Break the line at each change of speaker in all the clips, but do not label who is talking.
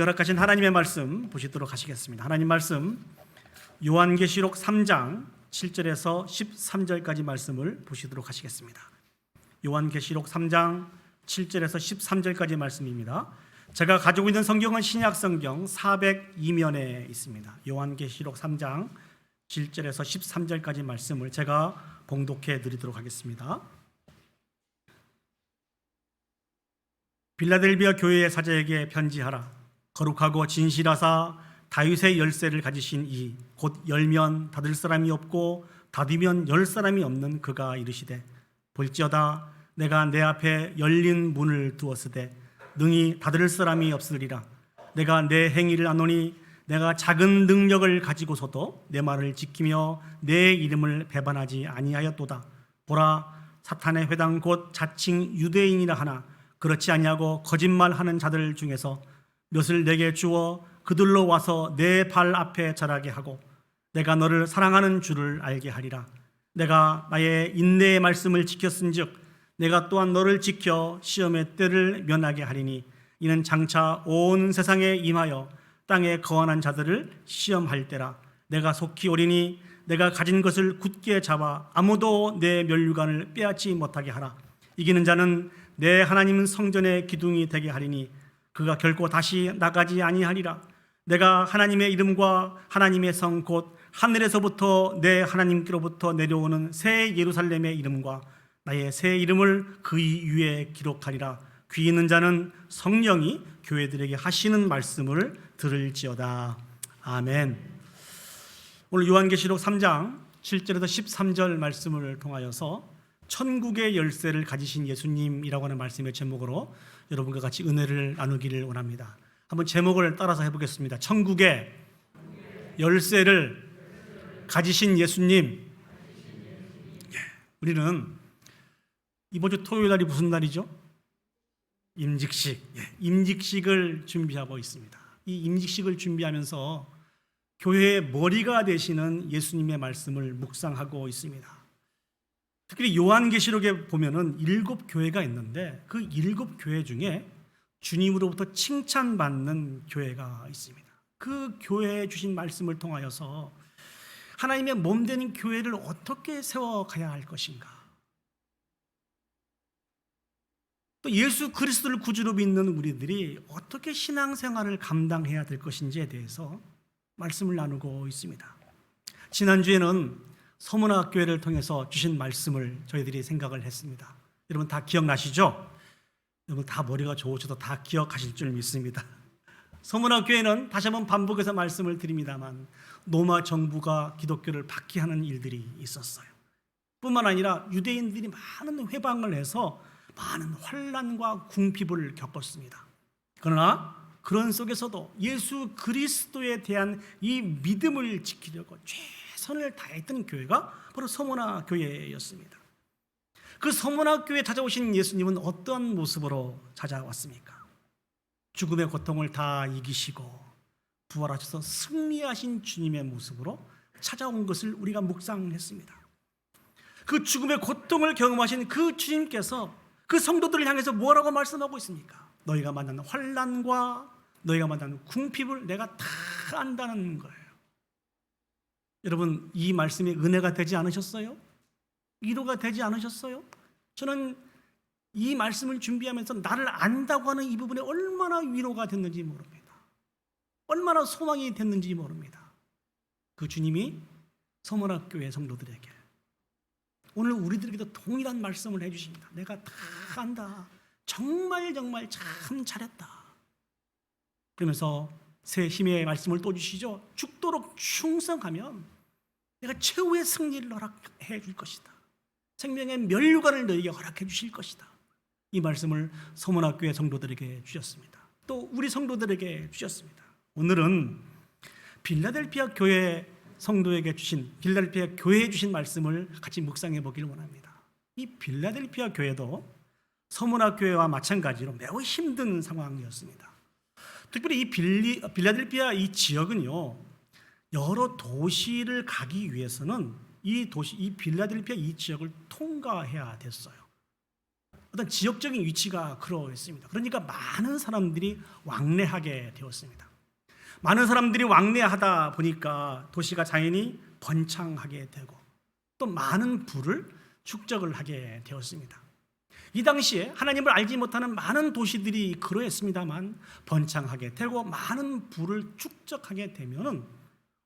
허락하신 하나님의 말씀 보시도록 하시겠습니다. 하나님 말씀 요한계시록 3장 7절에서 13절까지 말씀을 보시도록 하시겠습니다. 요한계시록 3장 7절에서 13절까지 말씀입니다. 제가 가지고 있는 성경은 신약성경 402면에 있습니다. 요한계시록 3장 7절에서 13절까지 말씀을 제가 봉독해 드리도록 하겠습니다. 빌라델비아 교회의 사자에게 편지하라. 거룩하고 진실하사 다윗의 열쇠를 가지신 이 곧 열면 닫을 사람이 없고 닫으면 열 사람이 없는 그가 이르시되 볼지어다 내가 내 앞에 열린 문을 두었으되 능히 닫을 사람이 없으리라. 내가 내 행위를 아노니 내가 작은 능력을 가지고서도 내 말을 지키며 내 이름을 배반하지 아니하였도다. 보라, 사탄의 회당 곧 자칭 유대인이라 하나 그렇지 아니하고 거짓말하는 자들 중에서 몇을 내게 주어 그들로 와서 내 발 앞에 절하게 하고 내가 너를 사랑하는 줄을 알게 하리라. 내가 나의 인내의 말씀을 지켰은즉 내가 또한 너를 지켜 시험의 때를 면하게 하리니 이는 장차 온 세상에 임하여 땅에 거하는 자들을 시험할 때라. 내가 속히 오리니 내가 가진 것을 굳게 잡아 아무도 내 면류관을 빼앗지 못하게 하라. 이기는 자는 내 하나님 성전의 기둥이 되게 하리니 그가 결코 다시 나가지 아니하리라. 내가 하나님의 이름과 하나님의 성 곧 하늘에서부터 내 하나님께로부터 내려오는 새 예루살렘의 이름과 나의 새 이름을 그의 위에 기록하리라. 귀 있는 자는 성령이 교회들에게 하시는 말씀을 들을지어다. 아멘. 오늘 요한계시록 3장 7절에서 13절 말씀을 통하여서 천국의 열쇠를 가지신 예수님이라고 하는 말씀의 제목으로 여러분과 같이 은혜를 나누기를 원합니다. 한번 제목을 따라서 해보겠습니다. 천국의 열쇠를 가지신 예수님. 우리는 이번 주 토요일 날이 무슨 날이죠? 임직식. 임직식을 준비하고 있습니다. 이 임직식을 준비하면서 교회의 머리가 되시는 예수님의 말씀을 묵상하고 있습니다. 특히 요한계시록에 보면은 7교회가 있는데 그 7교회 중에 주님으로부터 칭찬받는 교회가 있습니다. 그 교회에 주신 말씀을 통하여서 하나님의 몸 되는 교회를 어떻게 세워가야 할 것인가, 또 예수 그리스도를 구주로 믿는 우리들이 어떻게 신앙생활을 감당해야 될 것인지에 대해서 말씀을 나누고 있습니다. 지난주에는 서문학교회를 통해서 주신 말씀을 저희들이 생각을 했습니다. 여러분 다 기억나시죠? 여러분 다 머리가 좋으셔도 다 기억하실 줄 믿습니다. 서문학교회는 다시 한번 반복해서 말씀을 드립니다만 로마 정부가 기독교를 박해하는 일들이 있었어요. 뿐만 아니라 유대인들이 많은 회방을 해서 많은 환난과 궁핍을 겪었습니다. 그러나 그런 속에서도 예수 그리스도에 대한 이 믿음을 지키려고 최선을 다했던 교회가 바로 서문화 교회였습니다. 그 서문화 교회에 찾아오신 예수님은 어떤 모습으로 찾아왔습니까? 죽음의 고통을 다 이기시고 부활하셔서 승리하신 주님의 모습으로 찾아온 것을 우리가 묵상했습니다. 그 죽음의 고통을 경험하신 그 주님께서 그 성도들을 향해서 뭐라고 말씀하고 있습니까? 너희가 만나는 환난과 너희가 만나는 궁핍을 내가 다 안다는 거예요. 여러분 이 말씀이 은혜가 되지 않으셨어요? 위로가 되지 않으셨어요? 저는 이 말씀을 준비하면서 나를 안다고 하는 이 부분에 얼마나 위로가 됐는지 모릅니다. 얼마나 소망이 됐는지 모릅니다. 그 주님이 서문학교회 성도들에게 오늘 우리들에게도 동일한 말씀을 해주십니다. 내가 다 안다. 정말 참 잘했다. 그러면서 새 힘의 말씀을 또 주시죠. 죽도록 충성하면 내가 최후의 승리를 허락해 줄 것이다. 생명의 면류관을 너에게 허락해 주실 것이다. 이 말씀을 서문학교회 성도들에게 주셨습니다. 또 우리 성도들에게 주셨습니다. 오늘은 빌라델피아 교회 성도에게 주신, 빌라델피아 교회에 주신 말씀을 같이 묵상해 보기를 원합니다. 이 빌라델피아 교회도 서문학교회와 마찬가지로 매우 힘든 상황이었습니다. 특별히 이 빌라델피아 이 지역은요, 여러 도시를 가기 위해서는 이 빌라델피아 이 지역을 통과해야 됐어요. 어떤 지역적인 위치가 그러했습니다. 그러니까 많은 사람들이 왕래하게 되었습니다. 많은 사람들이 왕래하다 보니까 도시가 자연히 번창하게 되고 또 많은 부를 축적을 하게 되었습니다. 이 당시에 하나님을 알지 못하는 많은 도시들이 그러했습니다만 번창하게 되고 많은 부를 축적하게 되면은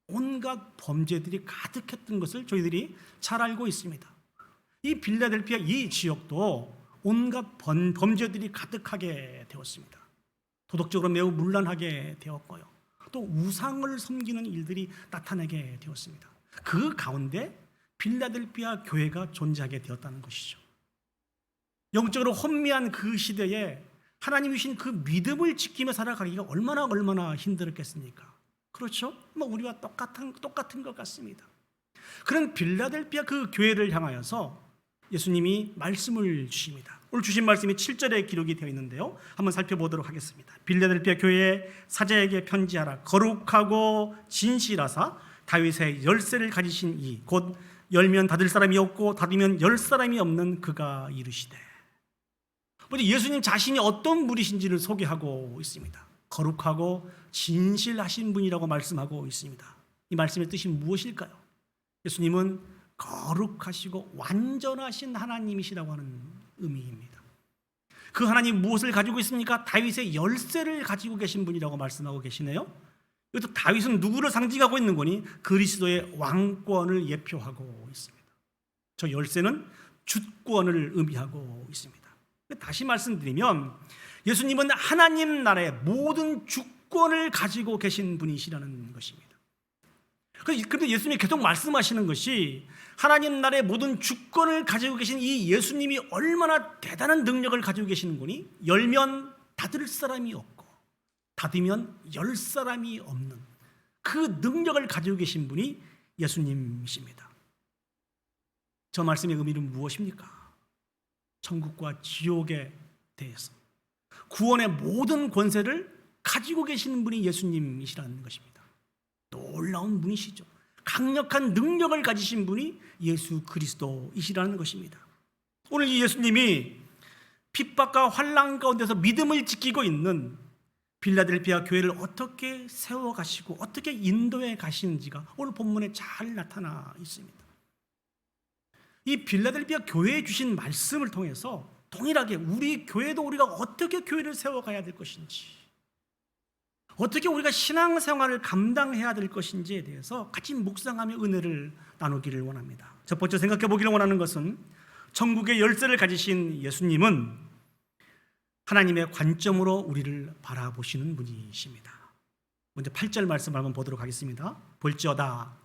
온갖 범죄들이 가득했던 것을 저희들이 잘 알고 있습니다. 이 빌라델피아 이 지역도 온갖 범죄들이 가득하게 되었습니다. 도덕적으로 매우 문란하게 되었고요. 또 우상을 섬기는 일들이 나타나게 되었습니다. 그 가운데 빌라델피아 교회가 존재하게 되었다는 것이죠. 영적으로 혼미한 그 시대에 하나님이 주신 그 믿음을 지키며 살아가기가 얼마나 힘들었겠습니까? 그렇죠? 우리와 똑같은 것 같습니다. 그런 빌라델피아 그 교회를 향하여서 예수님이 말씀을 주십니다. 오늘 주신 말씀이 7절에 기록이 되어 있는데요. 한번 살펴보도록 하겠습니다. 빌라델피아 교회에 사자에게 편지하라. 거룩하고 진실하사 다윗의 열쇠를 가지신 이 곧 열면 닫을 사람이 없고 닫으면 열 사람이 없는 그가 이르시되. 먼저 예수님 자신이 어떤 분이신지를 소개하고 있습니다. 거룩하고 진실하신 분이라고 말씀하고 있습니다. 이 말씀의 뜻이 무엇일까요? 예수님은 거룩하시고 완전하신 하나님이시라고 하는 의미입니다. 그 하나님 무엇을 가지고 있습니까? 다윗의 열쇠를 가지고 계신 분이라고 말씀하고 계시네요. 이것도 다윗은 누구를 상징하고 있는 거니? 그리스도의 왕권을 예표하고 있습니다. 저 열쇠는 주권을 의미하고 있습니다. 다시 말씀드리면 예수님은 하나님 나라의 모든 주권을 가지고 계신 분이시라는 것입니다. 그런데 예수님이 계속 말씀하시는 것이 하나님 나라의 모든 주권을 가지고 계신 이 예수님이 얼마나 대단한 능력을 가지고 계시는 분이 열면 닫을 사람이 없고 닫으면 열 사람이 없는 그 능력을 가지고 계신 분이 예수님이십니다. 저 말씀의 의미는 무엇입니까? 천국과 지옥에 대해서 구원의 모든 권세를 가지고 계시는 분이 예수님이시라는 것입니다. 놀라운 분이시죠. 강력한 능력을 가지신 분이 예수 그리스도이시라는 것입니다. 오늘 이 예수님이 핍박과 환난 가운데서 믿음을 지키고 있는 빌라델피아 교회를 어떻게 세워가시고 어떻게 인도해 가시는지가 오늘 본문에 잘 나타나 있습니다. 이 빌라델피아 교회에 주신 말씀을 통해서 동일하게 우리 교회도 우리가 어떻게 교회를 세워가야 될 것인지, 어떻게 우리가 신앙생활을 감당해야 될 것인지에 대해서 같이 묵상하며 은혜를 나누기를 원합니다. 첫 번째 생각해 보기를 원하는 것은 천국의 열쇠를 가지신 예수님은 하나님의 관점으로 우리를 바라보시는 분이십니다. 먼저 8절 말씀 한번 보도록 하겠습니다. 볼지어다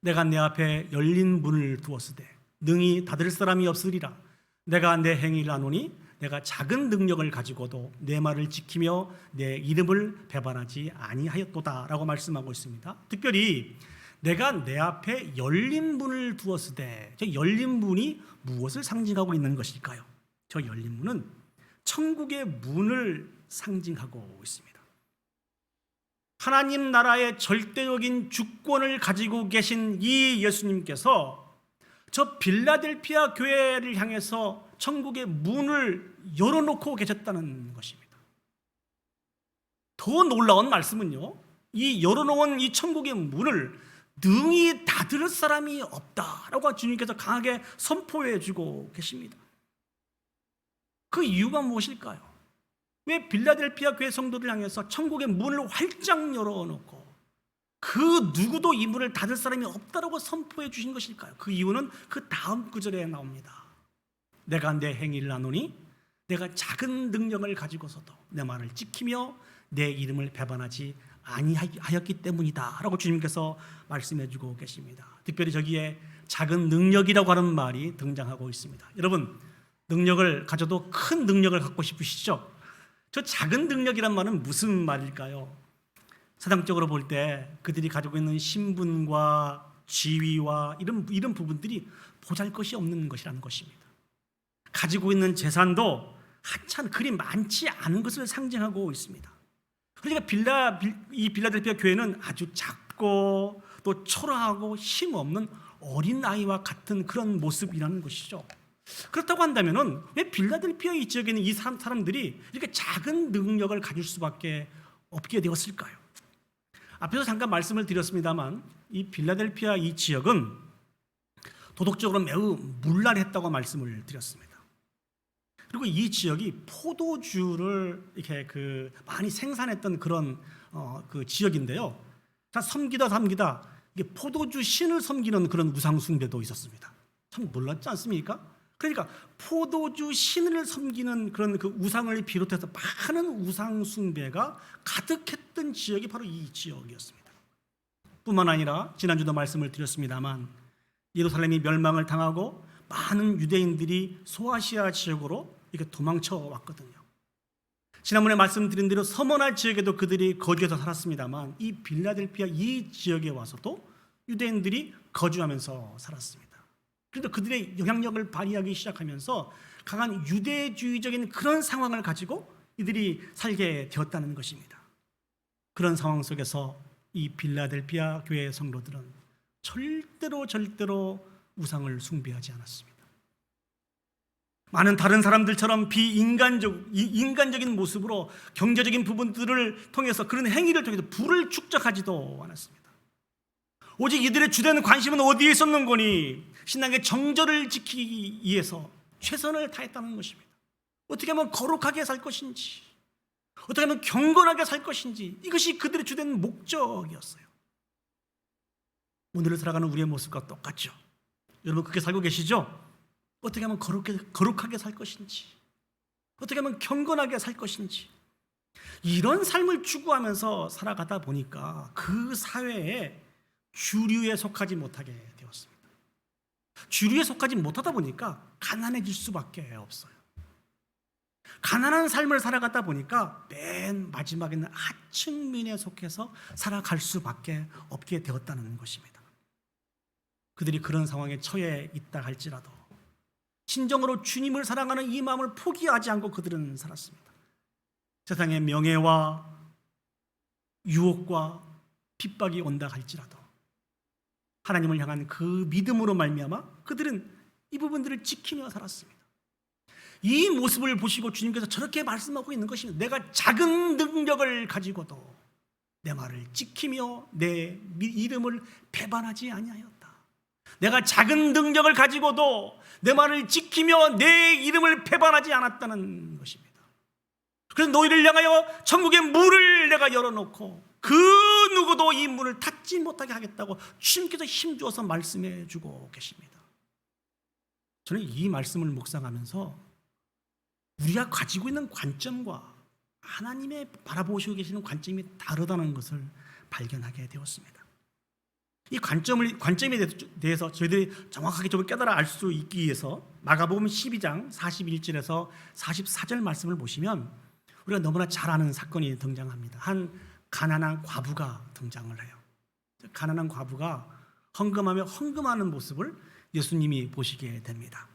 내가 내 앞에 열린 문을 두었으되 능히 닫을 사람이 없으리라. 내가 내 행위를 아노니 내가 작은 능력을 가지고도 내 말을 지키며 내 이름을 배반하지 아니하였도다 라고 말씀하고 있습니다. 특별히 내가 내 앞에 열린 문을 두었으되, 저 열린 문이 무엇을 상징하고 있는 것일까요? 저 열린 문은 천국의 문을 상징하고 있습니다. 하나님 나라의 절대적인 주권을 가지고 계신 이 예수님께서 저 빌라델피아 교회를 향해서 천국의 문을 열어놓고 계셨다는 것입니다. 더 놀라운 말씀은요, 이 열어놓은 이 천국의 문을 능히 닫을 사람이 없다라고 주님께서 강하게 선포해 주고 계십니다. 그 이유가 무엇일까요? 왜 빌라델피아 교회 성도들 향해서 천국의 문을 활짝 열어놓고 그 누구도 이 문을 닫을 사람이 없다라고 선포해 주신 것일까요? 그 이유는 그 다음 구절에 나옵니다. 내가 내 행위를 아노니 내가 작은 능력을 가지고서도 내 말을 지키며 내 이름을 배반하지 아니하였기 때문이다 라고 주님께서 말씀해 주고 계십니다. 특별히 저기에 작은 능력이라고 하는 말이 등장하고 있습니다. 여러분, 능력을 가져도 큰 능력을 갖고 싶으시죠? 저 작은 능력이란 말은 무슨 말일까요? 사상적으로 볼 때 그들이 가지고 있는 신분과 지위와 이런 부분들이 보잘것이 없는 것이라는 것입니다. 가지고 있는 재산도 한참 그리 많지 않은 것을 상징하고 있습니다. 그러니까 이 빌라델피아 교회는 아주 작고 또 초라하고 힘없는 어린아이와 같은 그런 모습이라는 것이죠. 그렇다고 한다면은 왜 빌라델피아 이 지역에 있는 이 사람들이 이렇게 작은 능력을 가질 수밖에 없게 되었을까요? 앞에서 잠깐 말씀을 드렸습니다만 이 빌라델피아 이 지역은 도덕적으로 매우 문란했다고 말씀을 드렸습니다. 그리고 이 지역이 포도주를 이렇게 많이 생산했던 그런 그 지역인데요. 자, 섬기다 이게 포도주 신을 섬기는 그런 우상 숭배도 있었습니다. 참 놀랍지 않습니까? 그러니까 포도주 신을 섬기는 그런 그 우상을 비롯해서 많은 우상 숭배가 가득했던 지역이 바로 이 지역이었습니다. 뿐만 아니라 지난주도 말씀을 드렸습니다만 예루살렘이 멸망을 당하고 많은 유대인들이 소아시아 지역으로 이렇게 도망쳐 왔거든요. 지난번에 말씀드린 대로 서머나 지역에도 그들이 거주해서 살았습니다만 이 빌라델피아 이 지역에 와서도 유대인들이 거주하면서 살았습니다. 그런데 그들의 영향력을 발휘하기 시작하면서 강한 유대주의적인 그런 상황을 가지고 이들이 살게 되었다는 것입니다. 그런 상황 속에서 이 빌라델피아 교회 성도들은 절대로 우상을 숭배하지 않았습니다. 많은 다른 사람들처럼 인간적인 모습으로 경제적인 부분들을 통해서 그런 행위를 통해서 부를 축적하지도 않았습니다. 오직 이들의 주된 관심은 어디에 있었는 거니? 신앙의 정절을 지키기 위해서 최선을 다했다는 것입니다. 어떻게 하면 거룩하게 살 것인지, 어떻게 하면 경건하게 살 것인지, 이것이 그들의 주된 목적이었어요. 오늘을 살아가는 우리의 모습과 똑같죠. 여러분 그렇게 살고 계시죠? 어떻게 하면 거룩하게 살 것인지, 어떻게 하면 경건하게 살 것인지, 이런 삶을 추구하면서 살아가다 보니까 그 사회에 주류에 속하지 못하게 되었습니다. 주류에 속하지 못하다 보니까 가난해질 수밖에 없어요. 가난한 삶을 살아가다 보니까 맨 마지막에는 하층민에 속해서 살아갈 수밖에 없게 되었다는 것입니다. 그들이 그런 상황에 처해 있다 할지라도 진정으로 주님을 사랑하는 이 마음을 포기하지 않고 그들은 살았습니다. 세상의 명예와 유혹과 핍박이 온다 할지라도 하나님을 향한 그 믿음으로 말미암아 그들은 이 부분들을 지키며 살았습니다. 이 모습을 보시고 주님께서 저렇게 말씀하고 있는 것입니다. 내가 작은 능력을 가지고도 내 말을 지키며 내 이름을 배반하지 아니하였다. 내가 작은 능력을 가지고도 내 말을 지키며 내 이름을 배반하지 않았다는 것입니다. 그래서 너희를 향하여 천국의 문을 내가 열어놓고 그 누구도 이 문을 닫지 못하게 하겠다고 주님께서 힘주어서 말씀해 주고 계십니다. 저는 이 말씀을 묵상하면서 우리가 가지고 있는 관점과 하나님의 바라보시고 계시는 관점이 다르다는 것을 발견하게 되었습니다. 이 관점에 대해서 저희들이 정확하게 좀 깨달아 알 수 있기 위해서 마가복음 12장 41절에서 44절 말씀을 보시면 우리가 너무나 잘 아는 사건이 등장합니다. 한 가난한 과부가 등장을 해요. 가난한 과부가 헌금하며 헌금하는 모습을 예수님이 보시게 됩니다.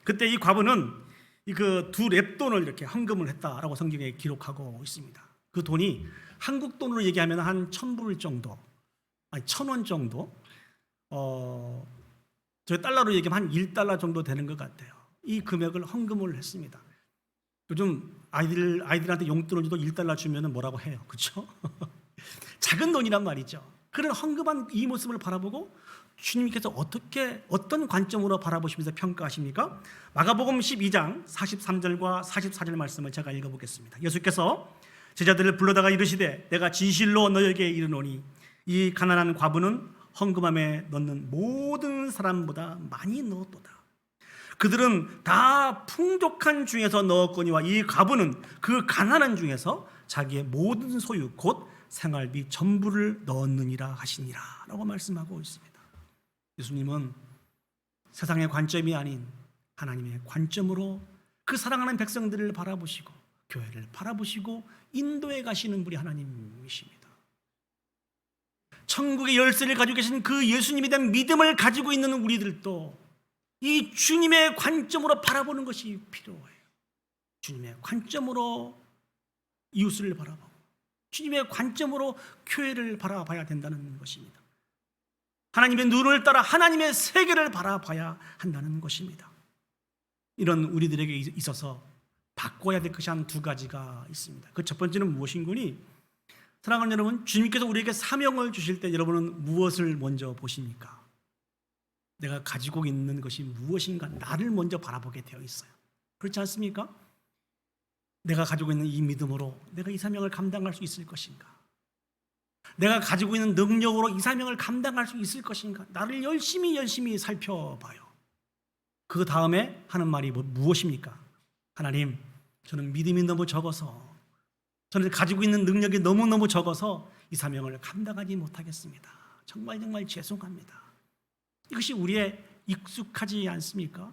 그때 이 과부는 그 두 렙돈을 이렇게 헌금을 했다라고 성경에 기록하고 있습니다. 그 돈이 한국 돈으로 얘기하면 한 1,000불 정도, 아니 1,000원 정도, 저희 달러로 얘기하면 한 1달러 정도 되는 것 같아요. 이 금액을 헌금을 했습니다. 요즘 아이들한테 용돈을 줘도 1달러 주면 뭐라고 해요, 그렇죠? 작은 돈이란 말이죠. 그런 헌금한 이 모습을 바라보고 주님께서 어떤 관점으로 바라보시면서 평가하십니까? 마가복음 12장 43절과 44절 말씀을 제가 읽어보겠습니다. 예수께서 제자들을 불러다가 이르시되 내가 진실로 너에게 이르노니 이 가난한 과부는 헌금함에 넣는 모든 사람보다 많이 넣었도다. 그들은 다 풍족한 중에서 넣었거니와 이 과부는 그 가난한 중에서 자기의 모든 소유 곧 생활비 전부를 넣었느니라 하시니라 라고 말씀하고 있습니다. 예수님은 세상의 관점이 아닌 하나님의 관점으로 그 사랑하는 백성들을 바라보시고 교회를 바라보시고 인도해 가시는 분이 하나님이십니다. 천국의 열쇠를 가지고 계신 그 예수님에 대한 믿음을 가지고 있는 우리들도 이 주님의 관점으로 바라보는 것이 필요해요. 주님의 관점으로 이웃을 바라보고 주님의 관점으로 교회를 바라봐야 된다는 것입니다. 하나님의 눈을 따라 하나님의 세계를 바라봐야 한다는 것입니다. 이런 우리들에게 있어서 바꿔야 될 것이 한 두 가지가 있습니다. 그 첫 번째는 무엇인고니, 사랑하는 여러분, 주님께서 우리에게 사명을 주실 때 여러분은 무엇을 먼저 보십니까? 내가 가지고 있는 것이 무엇인가, 나를 먼저 바라보게 되어 있어요. 그렇지 않습니까? 내가 가지고 있는 이 믿음으로 내가 이 사명을 감당할 수 있을 것인가? 내가 가지고 있는 능력으로 이 사명을 감당할 수 있을 것인가? 나를 열심히 살펴봐요. 그 다음에 하는 말이 무엇입니까? 하나님, 저는 믿음이 너무 적어서, 저는 가지고 있는 능력이 너무너무 적어서 이 사명을 감당하지 못하겠습니다. 정말 죄송합니다. 이것이 우리의 익숙하지 않습니까?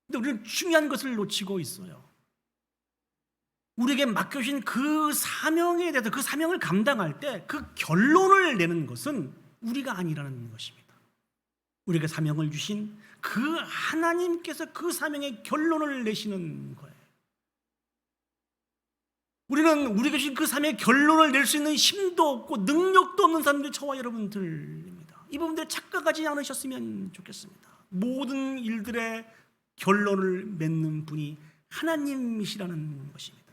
근데 우리는 중요한 것을 놓치고 있어요. 우리에게 맡겨주신 그 사명에 대해서, 그 사명을 감당할 때 그 결론을 내는 것은 우리가 아니라는 것입니다. 우리에게 사명을 주신 그 하나님께서 그 사명의 결론을 내시는 거예요. 우리는 우리에게 주신 그 사명의 결론을 낼 수 있는 힘도 없고 능력도 없는 사람들이 저와 여러분들입니다. 이 부분들에 착각하지 않으셨으면 좋겠습니다. 모든 일들의 결론을 맺는 분이 하나님이시라는 것입니다.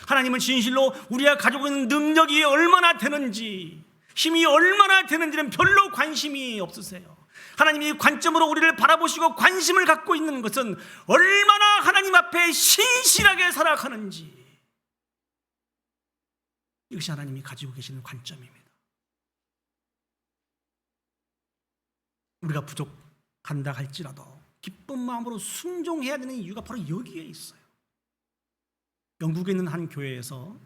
하나님은 진실로 우리가 가지고 있는 능력이 얼마나 되는지, 힘이 얼마나 되는지는 별로 관심이 없으세요. 하나님이 관점으로 우리를 바라보시고 관심을 갖고 있는 것은 얼마나 하나님 앞에 신실하게 살아가는지, 이것이 하나님이 가지고 계시는 관점입니다. 우리가 부족한다 할지라도 기쁜 마음으로 순종해야 되는 이유가 바로 여기에 있어요. 영국에 있는 한 교회에서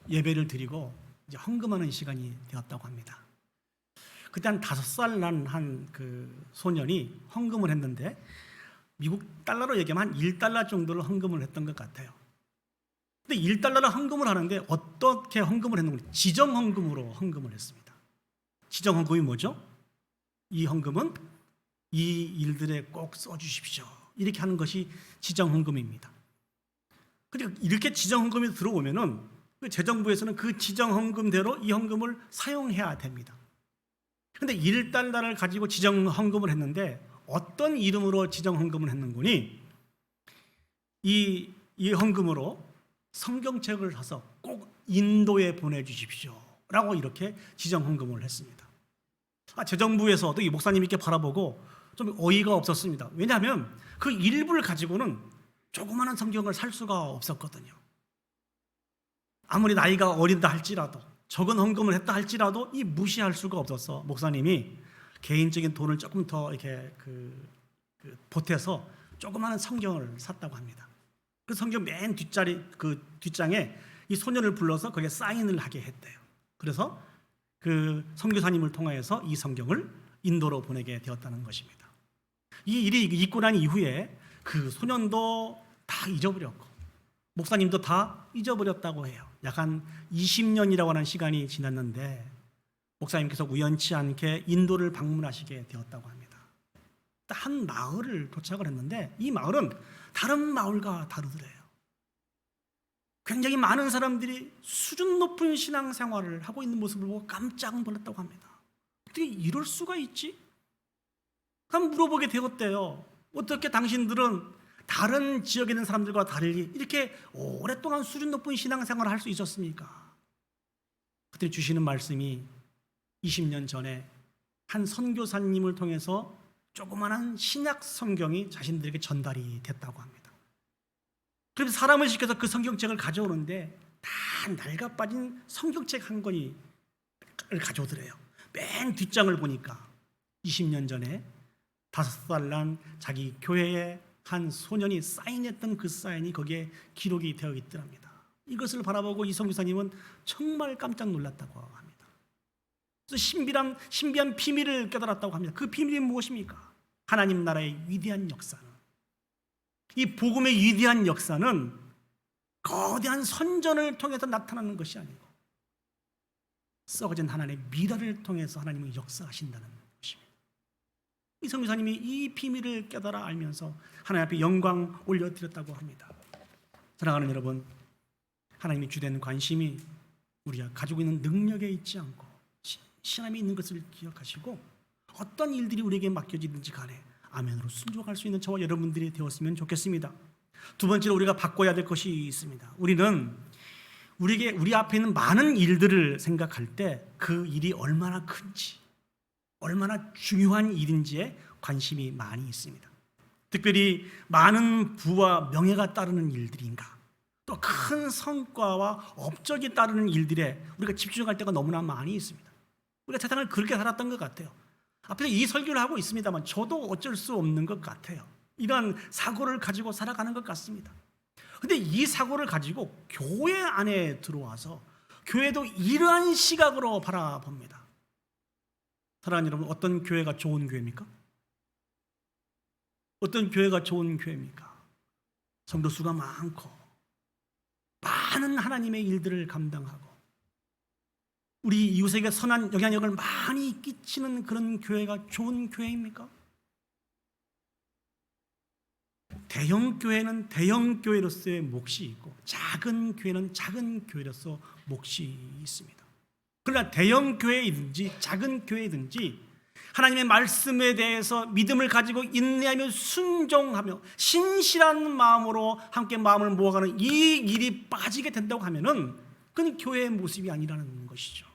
예배를 드리고 이제 헌금하는 시간이 되었다고 합니다. 그때 한 5살 난 한 그 소년이 헌금을 했는데, 미국 달러로 얘기하면 한 1달러 정도를 헌금을 했던 것 같아요. 근데 1달러를 헌금을 하는데 어떻게 헌금을 했는지, 지정 헌금으로 헌금을 했습니다. 지정 헌금이 뭐죠? 이 헌금은 이 일들에 꼭 써주십시오, 이렇게 하는 것이 지정 헌금입니다. 그러니까 이렇게 지정 헌금이 들어오면은 재정부에서는 그 지정 헌금대로 이 헌금을 사용해야 됩니다. 그런데 1달러를 가지고 지정 헌금을 했는데 어떤 이름으로 지정 헌금을 했는고니, 이 헌금으로 성경책을 사서 꼭 인도에 보내주십시오 라고 이렇게 지정 헌금을 했습니다. 재정부에서도 이 목사님 이렇게 바라보고 좀 어이가 없었습니다. 왜냐하면 그 일부를 가지고는 조그마한 성경을 살 수가 없었거든요. 아무리 나이가 어린다 할지라도, 적은 헌금을 했다 할지라도 이 무시할 수가 없어서 목사님이 개인적인 돈을 조금 더 이렇게 보태서 조그마한 성경을 샀다고 합니다. 그 성경 맨 뒷장에 이 소년을 불러서 거기에 사인을 하게 했대요. 그래서 그 선교사님을 통하여서 이 성경을 인도로 보내게 되었다는 것입니다. 이 일이 있고 난 이후에 그 소년도 다 잊어버렸고 목사님도 다 잊어버렸다고 해요. 약 한 20년이라고 하는 시간이 지났는데 목사님께서 우연치 않게 인도를 방문하시게 되었다고 합니다. 한 마을을 도착을 했는데 이 마을은 다른 마을과 다르더래요. 굉장히 많은 사람들이 수준 높은 신앙생활을 하고 있는 모습을 보고 깜짝 놀랐다고 합니다. 어떻게 이럴 수가 있지? 한번 물어보게 되었대요. 어떻게 당신들은 다른 지역에 있는 사람들과 달리 이렇게 오랫동안 수준 높은 신앙생활을 할 수 있었습니까? 그때 주시는 말씀이 20년 전에 한 선교사님을 통해서 조그마한 신약 성경이 자신들에게 전달이 됐다고 합니다. 그래서 사람을 시켜서 그 성경책을 가져오는데 다 낡아 빠진 성경책 한 권을 가져오더래요. 맨 뒷장을 보니까 20년 전에 5살 난 자기 교회에 한 소년이 사인했던 그 사인이 거기에 기록이 되어 있더랍니다. 이것을 바라보고 이 선교사님은 정말 깜짝 놀랐다고 합니다. 그래서 신비한 비밀을 깨달았다고 합니다. 그 비밀이 무엇입니까? 하나님 나라의 위대한 역사는, 이 복음의 위대한 역사는 거대한 선전을 통해서 나타나는 것이 아니고 썩어진 하나님의 미라를 통해서 하나님은 역사하신다는 것입니다. 이 선교사님이 이 비밀을 깨달아 알면서 하나님 앞에 영광 올려드렸다고 합니다. 사랑하는 여러분, 하나님의 주된 관심이 우리가 가지고 있는 능력에 있지 않고 신함이 있는 것을 기억하시고 어떤 일들이 우리에게 맡겨지든지 간에 아멘으로 순종할 수 있는 저와 여러분들이 되었으면 좋겠습니다. 두 번째로 우리가 바꿔야 될 것이 있습니다. 우리는 우리 앞에 있는 많은 일들을 생각할 때 그 일이 얼마나 큰지, 얼마나 중요한 일인지에 관심이 많이 있습니다. 특별히 많은 부와 명예가 따르는 일들인가, 또 큰 성과와 업적이 따르는 일들에 우리가 집중할 때가 너무나 많이 있습니다. 우리가 세상을 그렇게 살았던 것 같아요. 앞에서 이 설교를 하고 있습니다만 저도 어쩔 수 없는 것 같아요. 이런 사고를 가지고 살아가는 것 같습니다. 근데 이 사고를 가지고 교회 안에 들어와서 교회도 이러한 시각으로 바라봅니다. 사랑하는 여러분, 어떤 교회가 좋은 교회입니까? 어떤 교회가 좋은 교회입니까? 성도 수가 많고 많은 하나님의 일들을 감당하고 우리 이웃에게 선한 영향력을 많이 끼치는 그런 교회가 좋은 교회입니까? 대형 교회는 대형 교회로서의 몫이 있고 작은 교회는 작은 교회로서 몫이 있습니다. 그러나 대형 교회이든지 작은 교회이든지 하나님의 말씀에 대해서 믿음을 가지고 인내하며 순종하며 신실한 마음으로 함께 마음을 모아가는 이 일이 빠지게 된다고 하면은 그건 교회의 모습이 아니라는 것이죠.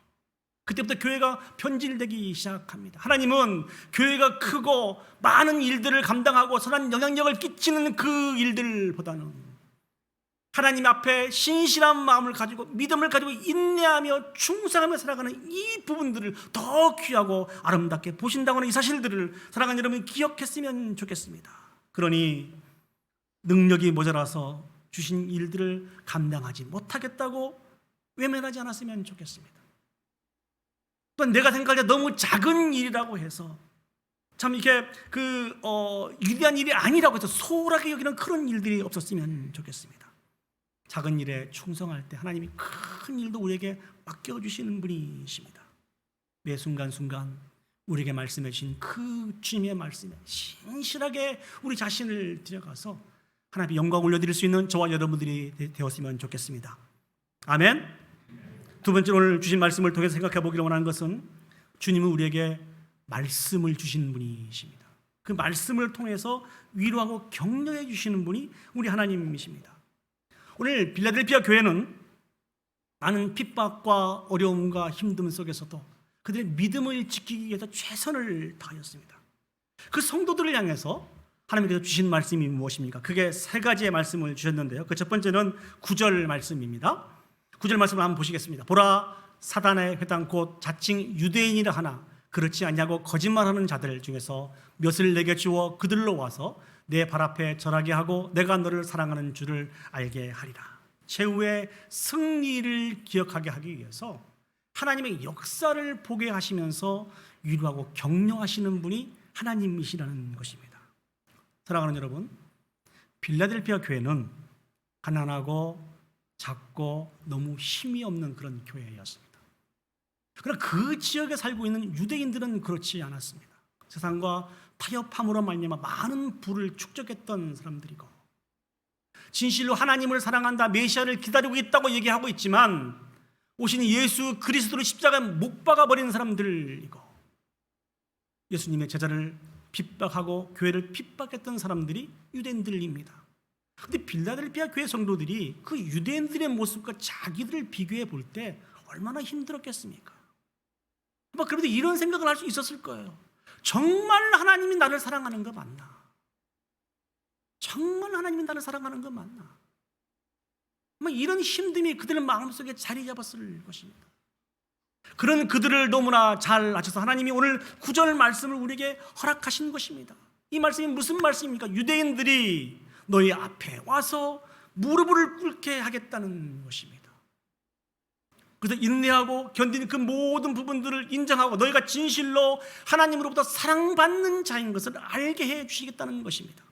그때부터 교회가 변질되기 시작합니다. 하나님은 교회가 크고 많은 일들을 감당하고 선한 영향력을 끼치는 그 일들보다는 하나님 앞에 신실한 마음을 가지고 믿음을 가지고 인내하며 충성하며 살아가는 이 부분들을 더 귀하고 아름답게 보신다고 하는 이 사실들을 사랑하는 여러분이 기억했으면 좋겠습니다. 그러니 능력이 모자라서 주신 일들을 감당하지 못하겠다고 외면하지 않았으면 좋겠습니다. 또 내가 생각할 때 너무 작은 일이라고 해서 참 이렇게 위대한 일이 아니라고 해서 소홀하게 여기는 그런 일들이 없었으면 좋겠습니다. 작은 일에 충성할 때 하나님이 큰 일도 우리에게 맡겨주시는 분이십니다. 매 순간순간 우리에게 말씀해 주신 그 주님의 말씀에 신실하게 우리 자신을 들여가서 하나님의 영광 올려드릴 수 있는 저와 여러분들이 되었으면 좋겠습니다. 아멘. 두 번째로 오늘 주신 말씀을 통해서 생각해 보기를 원하는 것은 주님은 우리에게 말씀을 주시는 분이십니다. 그 말씀을 통해서 위로하고 격려해 주시는 분이 우리 하나님이십니다. 오늘 빌라델피아 교회는 많은 핍박과 어려움과 힘듦 속에서도 그들의 믿음을 지키기 위해서 최선을 다하였습니다. 그 성도들을 향해서 하나님께서 주신 말씀이 무엇입니까? 그게 세 가지의 말씀을 주셨는데요. 그 첫 번째는 9절 말씀입니다. 9절 말씀을 한번 보시겠습니다. 보라, 사단의 회당 곧 자칭 유대인이라 하나 그렇지 않냐고 거짓말하는 자들 중에서 몇을 내게 주어 그들로 와서 내 발 앞에 절하게 하고 내가 너를 사랑하는 줄을 알게 하리라. 최후의 승리를 기억하게 하기 위해서 하나님의 역사를 보게 하시면서 위로하고 격려하시는 분이 하나님이시라는 것입니다. 사랑하는 여러분, 빌라델피아 교회는 가난하고 작고 너무 힘이 없는 그런 교회였습니다. 그러나 그 지역에 살고 있는 유대인들은 그렇지 않았습니다. 세상과 타협함으로 말미암아 많은 부를 축적했던 사람들이고 진실로 하나님을 사랑한다, 메시아를 기다리고 있다고 얘기하고 있지만 오신 예수 그리스도를 십자가에 못 박아버린 사람들이고 예수님의 제자를 핍박하고 교회를 핍박했던 사람들이 유대인들입니다. 그런데 빌라델피아 교회 성도들이 그 유대인들의 모습과 자기들을 비교해 볼 때 얼마나 힘들었겠습니까? 그런데 이런 생각을 할 수 있었을 거예요. 정말 하나님이 나를 사랑하는 거 맞나? 정말 하나님이 나를 사랑하는 거 맞나? 이런 힘듦이 그들의 마음속에 자리 잡았을 것입니다. 그런 그들을 너무나 잘 아셔서 하나님이 오늘 9절 말씀을 우리에게 허락하신 것입니다. 이 말씀이 무슨 말씀입니까? 유대인들이 너희 앞에 와서 무릎을 꿇게 하겠다는 것입니다. 그래서 인내하고 견디는 그 모든 부분들을 인정하고 너희가 진실로 하나님으로부터 사랑받는 자인 것을 알게 해 주시겠다는 것입니다.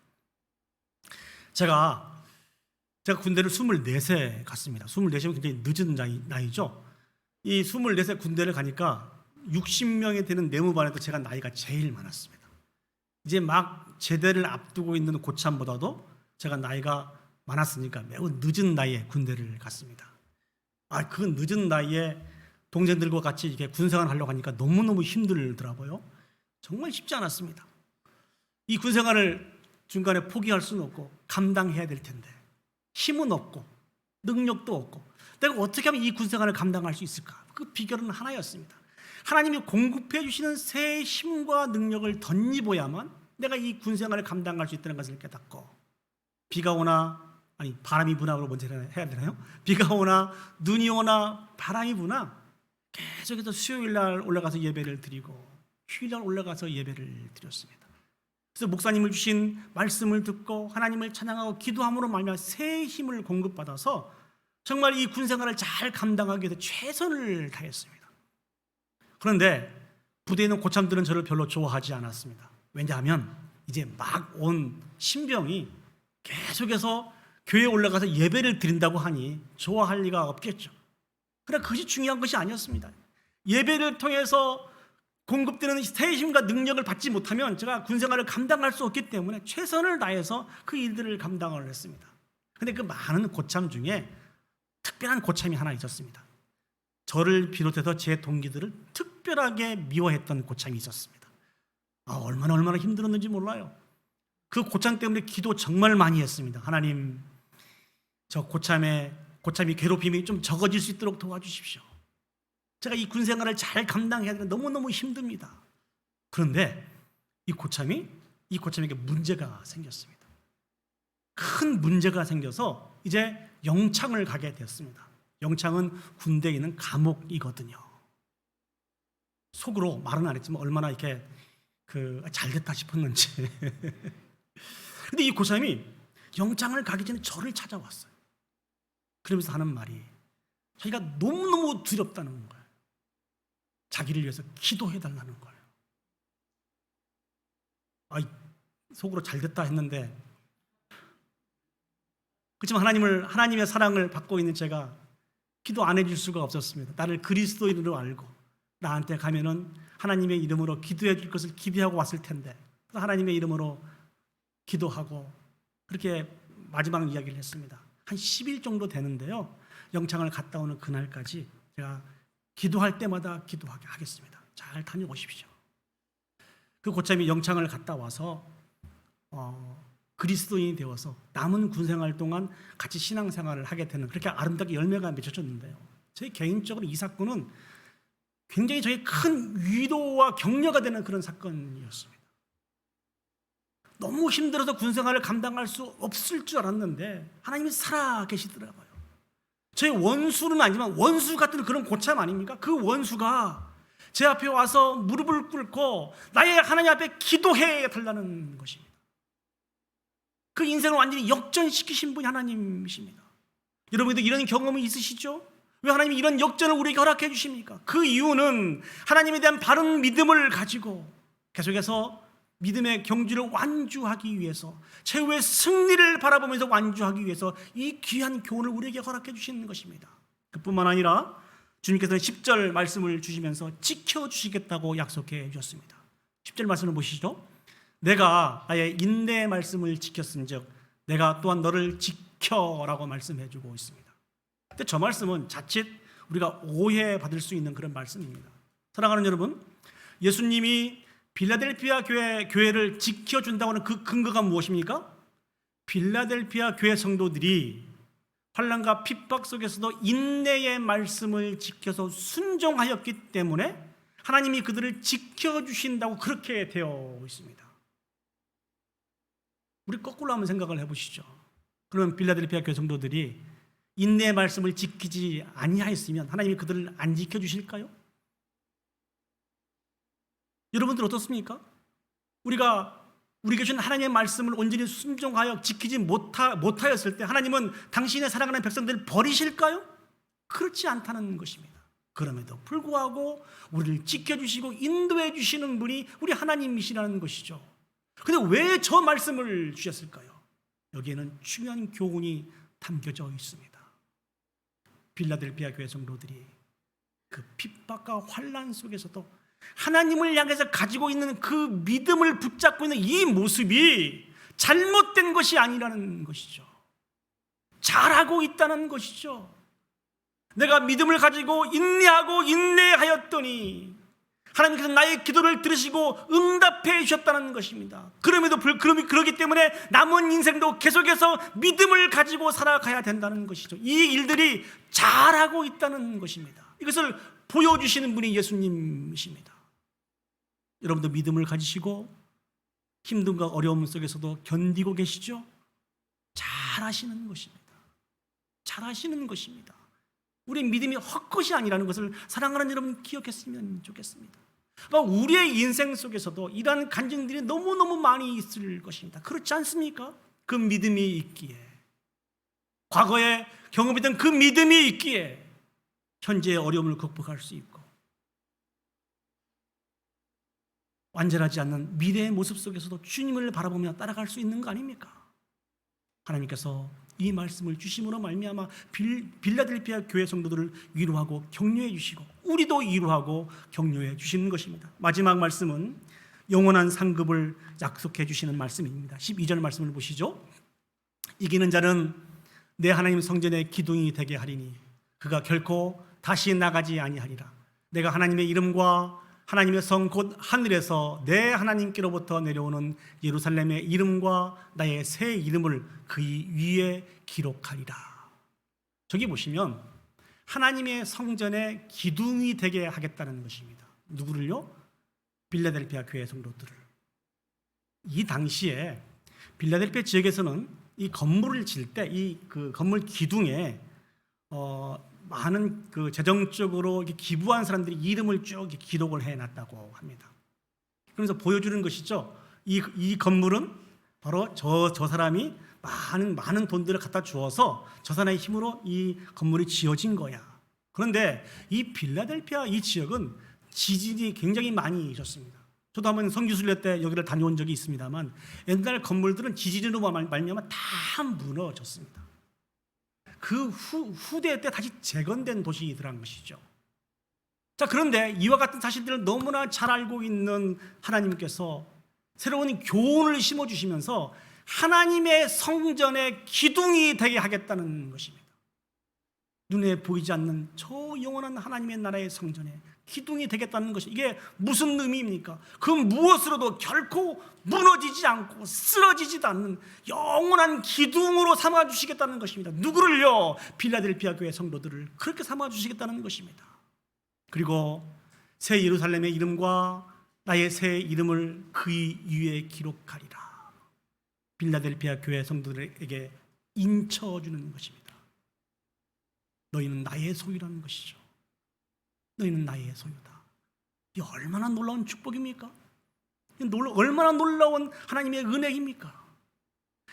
제가 군대를 24세 갔습니다. 24세면 굉장히 늦은 나이죠. 이 24세 군대를 가니까 60명이 되는 내무반에도 제가 나이가 제일 많았습니다. 이제 막 제대를 앞두고 있는 고참보다도 제가 나이가 많았으니까 매우 늦은 나이에 군대를 갔습니다. 그 늦은 나이에 동생들과 같이 이렇게 군생활 하려고 하니까 너무너무 힘들더라고요. 정말 쉽지 않았습니다. 이 군 생활을 중간에 포기할 수는 없고 감당해야 될 텐데 힘은 없고 능력도 없고 내가 어떻게 하면 이 군 생활을 감당할 수 있을까? 그 비결은 하나였습니다. 하나님이 공급해 주시는 새 힘과 능력을 덧입어야만 내가 이 군 생활을 감당할 수 있다는 것을 깨닫고 비가 오나 아니 바람이 부나로 먼저 해야 되나요? 비가 오나 눈이 오나 바람이 부나 계속해서 수요일 날 올라가서 예배를 드리고 휴일 날 올라가서 예배를 드렸습니다. 그래서 목사님을 주신 말씀을 듣고 하나님을 찬양하고 기도함으로 말미암아 새 힘을 공급받아서 정말 이 군 생활을 잘 감당하기 위해서 최선을 다했습니다. 그런데 부대에 있는 고참들은 저를 별로 좋아하지 않았습니다. 왜냐하면 이제 막 온 신병이 계속해서 교회에 올라가서 예배를 드린다고 하니 좋아할 리가 없겠죠. 그러나 그것이 중요한 것이 아니었습니다. 예배를 통해서 공급되는 새 힘과 능력을 받지 못하면 제가 군 생활을 감당할 수 없기 때문에 최선을 다해서 그 일들을 감당을 했습니다. 그런데 그 많은 고참 중에 특별한 고참이 하나 있었습니다. 저를 비롯해서 제 동기들을 특별하게 미워했던 고참이 있었습니다. 얼마나 힘들었는지 몰라요. 그 고참 때문에 기도 정말 많이 했습니다. 하나님, 저 고참이 괴롭힘이 좀 적어질 수 있도록 도와주십시오. 제가 이 군 생활을 잘 감당해야 되는데 너무너무 힘듭니다. 그런데 이 고참에게 문제가 생겼습니다. 큰 문제가 생겨서 이제 영창을 가게 되었습니다. 영창은 군대에 있는 감옥이거든요. 속으로 말은 안 했지만 얼마나 이렇게 잘됐다 싶었는지. 근데 이 고참이 영창을 가기 전에 저를 찾아왔어요. 그러면서 하는 말이 자기가 너무너무 두렵다는 거예요. 자기를 위해서 기도해달라는 거예요. 속으로 잘됐다 했는데 그렇지만 하나님의 사랑을 받고 있는 제가 기도 안 해줄 수가 없었습니다. 나를 그리스도인으로 알고 나한테 가면은 하나님의 이름으로 기도해 줄 것을 기대하고 왔을 텐데 하나님의 이름으로 기도하고 그렇게 마지막 이야기를 했습니다. 한 10일 정도 되는데요. 영창을 갔다 오는 그날까지 제가 기도할 때마다 기도하게 하겠습니다. 잘 다녀오십시오. 그 고참이 영창을 갔다 와서 그리스도인이 되어서 남은 군생활 동안 같이 신앙생활을 하게 되는 그렇게 아름답게 열매가 맺혀졌는데요. 제 개인적으로 이 사건은 굉장히 저희 큰 위로와 격려가 되는 그런 사건이었습니다. 너무 힘들어서 군생활을 감당할 수 없을 줄 알았는데 하나님이 살아 계시더라고요. 저희 원수는 아니지만 원수 같은 그런 고참 아닙니까? 그 원수가 제 앞에 와서 무릎을 꿇고 나의 하나님 앞에 기도해 달라는 것입니다. 그 인생을 완전히 역전시키신 분이 하나님이십니다. 여러분도 이런 경험이 있으시죠? 왜 하나님이 이런 역전을 우리에게 허락해 주십니까? 그 이유는 하나님에 대한 바른 믿음을 가지고 계속해서 믿음의 경주를 완주하기 위해서 최후의 승리를 바라보면서 완주하기 위해서 이 귀한 교훈을 우리에게 허락해 주시는 것입니다. 그뿐만 아니라 주님께서는 10절 말씀을 주시면서 지켜주시겠다고 약속해 주셨습니다. 10절 말씀을 보시죠. 내가 나의 인내의 말씀을 지켰은즉 내가 또한 너를 지켜라고 말씀해 주고 있습니다. 근데 저 말씀은 자칫 우리가 오해받을 수 있는 그런 말씀입니다. 사랑하는 여러분, 예수님이 빌라델피아 교회를 지켜준다고 하는 그 근거가 무엇입니까? 빌라델피아 교회 성도들이 환난과 핍박 속에서도 인내의 말씀을 지켜서 순종하였기 때문에 하나님이 그들을 지켜주신다고 그렇게 되어 있습니다. 우리 거꾸로 한번 생각을 해보시죠. 그러면 빌라델피아 교회 성도들이 인내의 말씀을 지키지 아니하였으면 하나님이 그들을 안 지켜주실까요? 여러분들 어떻습니까? 우리에게 주신 하나님의 말씀을 온전히 순종하여 지키지 못하였을 때 하나님은 당신의 사랑하는 백성들을 버리실까요? 그렇지 않다는 것입니다. 그럼에도 불구하고 우리를 지켜주시고 인도해 주시는 분이 우리 하나님이시라는 것이죠. 그런데 왜 저 말씀을 주셨을까요? 여기에는 중요한 교훈이 담겨져 있습니다. 빌라델피아 교회 성도들이 그 핍박과 환난 속에서도 하나님을 향해서 가지고 있는 그 믿음을 붙잡고 있는 이 모습이 잘못된 것이 아니라는 것이죠. 잘하고 있다는 것이죠. 내가 믿음을 가지고 인내하고 인내하였더니 하나님께서 나의 기도를 들으시고 응답해 주셨다는 것입니다. 그러기 때문에 남은 인생도 계속해서 믿음을 가지고 살아가야 된다는 것이죠. 이 일들이 잘하고 있다는 것입니다. 이것을 보여주시는 분이 예수님이십니다. 여러분도 믿음을 가지시고 힘듦과 어려움 속에서도 견디고 계시죠? 잘하시는 것입니다. 잘하시는 것입니다. 우리의 믿음이 헛것이 아니라는 것을 사랑하는 여러분 기억했으면 좋겠습니다. 우리의 인생 속에서도 이러한 간증들이 너무너무 많이 있을 것입니다. 그렇지 않습니까? 그 믿음이 있기에, 과거에 경험했던 그 믿음이 있기에 현재의 어려움을 극복할 수 있고, 완전하지 않는 미래의 모습 속에서도 주님을 바라보며 따라갈 수 있는 거 아닙니까? 하나님께서 이 말씀을 주심으로 말미암아 빌라델피아 교회 성도들을 위로하고 격려해 주시고 우리도 위로하고 격려해 주시는 것입니다. 마지막 말씀은 영원한 상급을 약속해 주시는 말씀입니다. 12절 말씀을 보시죠. 이기는 자는 내 하나님 성전의 기둥이 되게 하리니 그가 결코 다시 나가지 아니하리라. 내가 하나님의 이름과 하나님의 성 곧 하늘에서 내 하나님께로부터 내려오는 예루살렘의 이름과 나의 새 이름을 그 위에 기록하리라. 저기 보시면 하나님의 성전의 기둥이 되게 하겠다는 것입니다. 누구를요? 빌라델피아 교회 성도들을. 이 당시에 빌라델피아 지역에서는 이 건물을 질 때 이 그 건물 기둥에 많은 그 재정적으로 기부한 사람들이 이름을 쭉 기록을 해놨다고 합니다. 그래서 보여주는 것이죠. 이 건물은 바로 저 사람이 많은 돈들을 갖다 주어서 저 사람의 힘으로 이 건물이 지어진 거야. 그런데 이 빌라델피아 이 지역은 지진이 굉장히 많이 있었습니다. 저도 한번 성지순례 때 여기를 다녀온 적이 있습니다만 옛날 건물들은 지진으로 말미암아 다 무너졌습니다. 그 후대 때 다시 재건된 도시이더란 것이죠. 자, 그런데 이와 같은 사실들을 너무나 잘 알고 있는 하나님께서 새로운 교훈을 심어주시면서 하나님의 성전의 기둥이 되게 하겠다는 것입니다. 눈에 보이지 않는 저 영원한 하나님의 나라의 성전에 기둥이 되겠다는 것이 이게 무슨 의미입니까? 그 무엇으로도 결코 무너지지 않고 쓰러지지도 않는 영원한 기둥으로 삼아주시겠다는 것입니다. 누구를요? 빌라델피아 교회 성도들을 그렇게 삼아주시겠다는 것입니다. 그리고 새 예루살렘의 이름과 나의 새 이름을 그 위에 기록하리라. 빌라델피아 교회 성도들에게 인쳐주는 것입니다. 너희는 나의 소유라는 것이죠. 너희는 나의 소유다. 이 얼마나 놀라운 축복입니까? 얼마나 놀라운 하나님의 은혜입니까?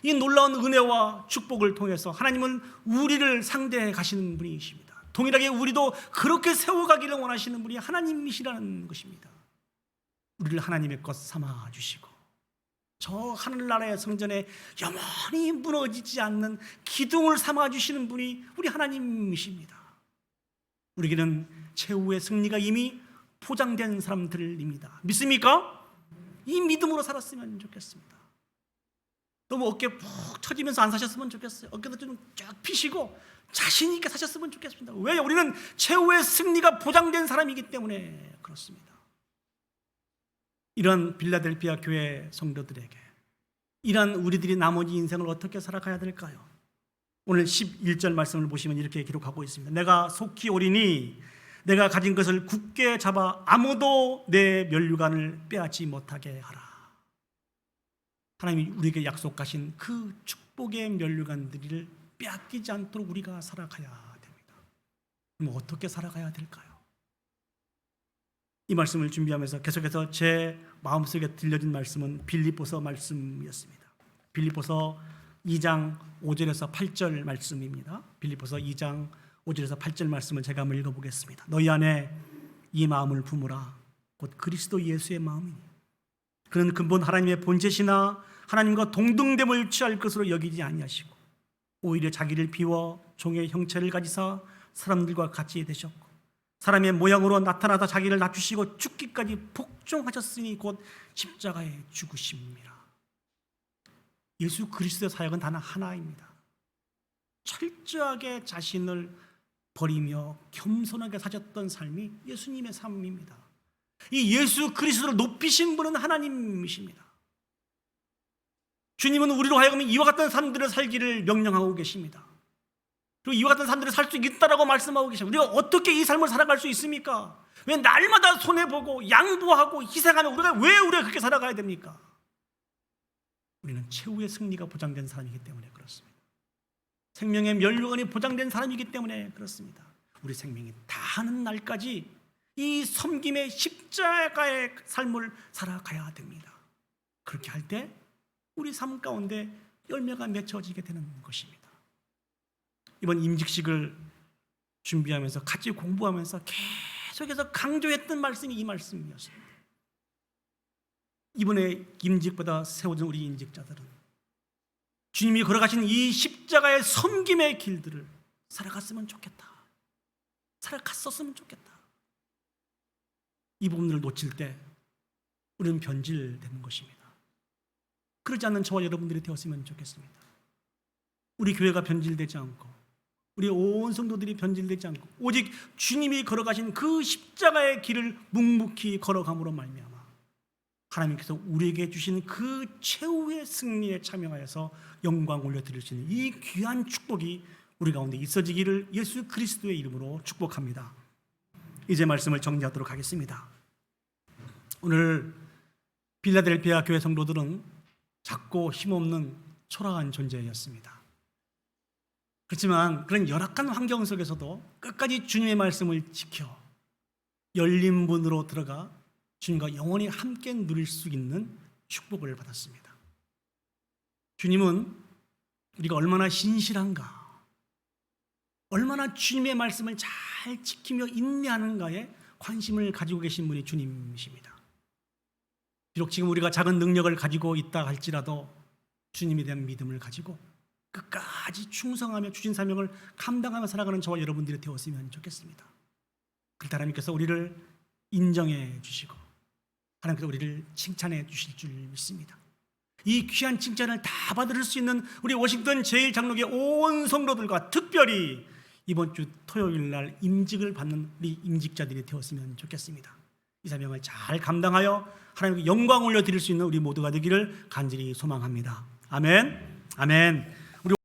이 놀라운 은혜와 축복을 통해서 하나님은 우리를 상대해 가시는 분이십니다. 동일하게 우리도 그렇게 세워가기를 원하시는 분이 하나님이시라는 것입니다. 우리를 하나님의 것 삼아주시고 저 하늘나라의 성전에 영원히 무너지지 않는 기둥을 삼아주시는 분이 우리 하나님이십니다. 우리에게는 최후의 승리가 이미 포장된 사람들입니다. 믿습니까? 이 믿음으로 살았으면 좋겠습니다. 너무 어깨 푹 처지면서 안 사셨으면 좋겠어요. 어깨도 좀 쫙 피시고 자신 있게 사셨으면 좋겠습니다. 왜? 우리는 최후의 승리가 보장된 사람이기 때문에 그렇습니다. 이런 빌라델피아 교회 성도들에게 이런 우리들이 나머지 인생을 어떻게 살아가야 될까요? 오늘 11절 말씀을 보시면 이렇게 기록하고 있습니다. 내가 속히 오리니 내가 가진 것을 굳게 잡아 아무도 내 면류관을 빼앗지 못하게 하라. 하나님이 우리에게 약속하신 그 축복의 면류관들을 빼앗기지 않도록 우리가 살아가야 됩니다. 그럼 어떻게 살아가야 될까요? 이 말씀을 준비하면서 계속해서 제 마음속에 들려진 말씀은 빌립보서 말씀이었습니다. 빌립보서 2장 5절에서 8절 말씀입니다. 빌립보서 2장 5절에서 8절 말씀을 제가 한번 읽어보겠습니다. 너희 안에 이 마음을 품으라. 곧 그리스도 예수의 마음이니 그는 근본 하나님의 본체시나 하나님과 동등됨을 취할 것으로 여기지 아니하시고 오히려 자기를 비워 종의 형체를 가지사 사람들과 같이 되셨고 사람의 모양으로 나타나다 자기를 낮추시고 죽기까지 복종하셨으니 곧 십자가에 죽으심이라. 예수 그리스도의 사역은 단 하나입니다. 철저하게 자신을 버리며 겸손하게 사셨던 삶이 예수님의 삶입니다. 이 예수 그리스도를 높이신 분은 하나님이십니다. 주님은 우리로 하여금 이와 같은 삶들을 살기를 명령하고 계십니다. 그리고 이와 같은 삶들을 살 수 있다라고 말씀하고 계십니다. 우리가 어떻게 이 삶을 살아갈 수 있습니까? 왜 날마다 손해보고 양보하고 희생하며 우리가 그렇게 살아가야 됩니까? 우리는 최후의 승리가 보장된 사람이기 때문에 그렇습니다. 생명의 멸류관이 보장된 사람이기 때문에 그렇습니다. 우리 생명이 다하는 날까지 이 섬김의 십자가의 삶을 살아가야 됩니다. 그렇게 할 때 우리 삶 가운데 열매가 맺혀지게 되는 것입니다. 이번 임직식을 준비하면서 같이 공부하면서 계속해서 강조했던 말씀이 이 말씀이었습니다. 이번에 임직보다 세워진 우리 임직자들은 주님이 걸어가신 이 십자가의 섬김의 길들을 살아갔으면 좋겠다. 살아갔었으면 좋겠다. 이 부분을 놓칠 때 우리는 변질되는 것입니다. 그러지 않는 저와 여러분들이 되었으면 좋겠습니다. 우리 교회가 변질되지 않고 우리 온 성도들이 변질되지 않고 오직 주님이 걸어가신 그 십자가의 길을 묵묵히 걸어감으로 말미암아 하나님께서 우리에게 주신 그 최후의 승리에 참여하여서 영광 올려드릴 수 있는 이 귀한 축복이 우리 가운데 있어지기를 예수 그리스도의 이름으로 축복합니다. 이제 말씀을 정리하도록 하겠습니다. 오늘 필라델피아 교회 성도들은 작고 힘없는 초라한 존재였습니다. 그렇지만 그런 열악한 환경 속에서도 끝까지 주님의 말씀을 지켜 열린 문으로 들어가 주님과 영원히 함께 누릴 수 있는 축복을 받았습니다. 주님은 우리가 얼마나 신실한가, 얼마나 주님의 말씀을 잘 지키며 인내하는가에 관심을 가지고 계신 분이 주님이십니다. 비록 지금 우리가 작은 능력을 가지고 있다 할지라도 주님에 대한 믿음을 가지고 끝까지 충성하며 주신 사명을 감당하며 살아가는 저와 여러분들이 되었으면 좋겠습니다. 그때 하나님께서 우리를 인정해 주시고 하나님께서 우리를 칭찬해 주실 줄 믿습니다. 이 귀한 칭찬을 다 받을 수 있는 우리 워싱턴 제1장로교회 온 성도들과 특별히 이번 주 토요일 날 임직을 받는 우리 임직자들이 되었으면 좋겠습니다. 이 사명을 잘 감당하여 하나님께 영광 올려드릴 수 있는 우리 모두가 되기를 간절히 소망합니다. 아멘. 아멘.